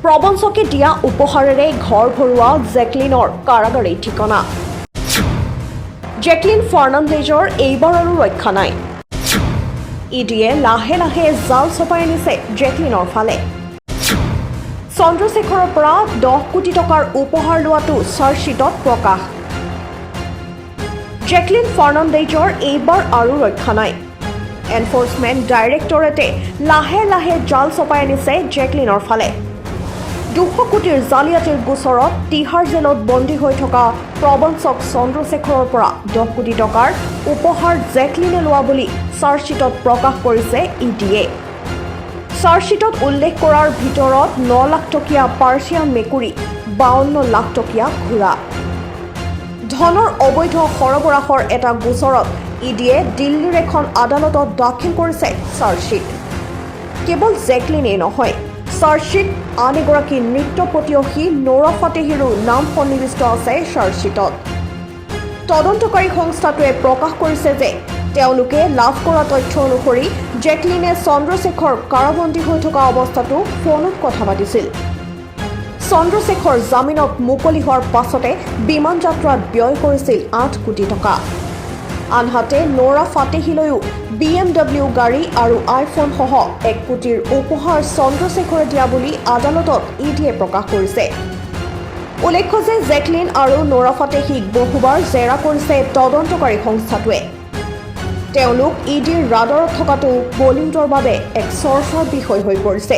প্ৰবঞ্চকে দিয়া উপহাৰেৰে ঘৰ ভৰোৱা জেকলিনৰ কাৰাগাৰী ঠিকনা। জেকলিন ফাৰ্নাণ্ডেজৰ এইবাৰ আৰু ৰক্ষা নাই। ইডিয়ে লাহে লাহে জাল চপাই আনিছে জেকলিনৰ ফালে। চন্দ্ৰশেখৰৰ পৰা 10 কোটি টকাৰ উপহাৰ লোৱাটো চাৰ্জশ্বিটত প্ৰকাশ। জেকলিন ফাৰ্নাণ্ডেজৰ এইবাৰ আৰু ৰক্ষা নাই। এনফৰ্চমেণ্ট ডাইৰেক্টৰেটে লাহে লাহে জাল চপাই আনিছে জেকলিনৰ ফালে। 200 কোটিৰ জালিয়াতিৰ গোচৰত তিহাৰ জেলত বন্দী হৈ থকা প্ৰবঞ্চক চন্দ্ৰশেখৰৰ পৰা 10 কোটি টকাৰ উপহাৰ জেকলিনে লোৱা বুলি চাৰ্জশ্বিটত প্ৰকাশ কৰিছে ইডিয়ে। চাৰ্জশ্বিটত উল্লেখ কৰাৰ ভিতৰত 9 লাখ টকীয়া পাৰ্চিয়ান মেকুৰী, 52 লাখ টকীয়া ঘোঁৰা। ধনৰ অবৈধ সৰবৰাহৰ এটা গোচৰত ইডিয়ে দিল্লীৰ এখন আদালতত দাখিল কৰিছে চাৰ্জশ্বিট। কেৱল জেকলিনেই নহয়, চাৰ্জশ্বিট আন এগৰাকী নৃত্য পতিয়সী নৌৰা ফাটেহীৰো নাম সন্নিৱিষ্ট আছে চাৰ্জশ্বিটত। তদন্তকাৰী সংস্থাটোৱে প্ৰকাশ কৰিছে যে তেওঁলোকে লাভ কৰা তথ্য অনুসৰি জেকলিনে চন্দ্ৰশেখৰ কাৰাবন্দী হৈ থকা অৱস্থাতো ফোনত কথা পাতিছিল। চন্দ্ৰশেখৰ জামিনত মুকলি হোৱাৰ পাছতে বিমান যাত্ৰাত ব্যয় কৰিছিল 8 কোটি টকা। আনহাতে নৌৰা ফাটেহীলৈও BMW গাড়ী আৰু আইফোন সহ 1 কোটিৰ উপহাৰ চন্দ্ৰশেখৰে দিয়া বুলি আদালতত ইডিয়ে প্ৰকাশ কৰিছে। উল্লেখ্য যে জেকলিন আৰু নৌৰা ফাটেহীক বহুবাৰ জেৰা কৰিছে তদন্তকাৰী সংস্থাটোৱে। তেওঁলোক ইডিৰ ৰাডাৰত থকাটো বলিউডৰ বাবে এক চৰ্চাৰ বিষয় হৈ পৰিছে।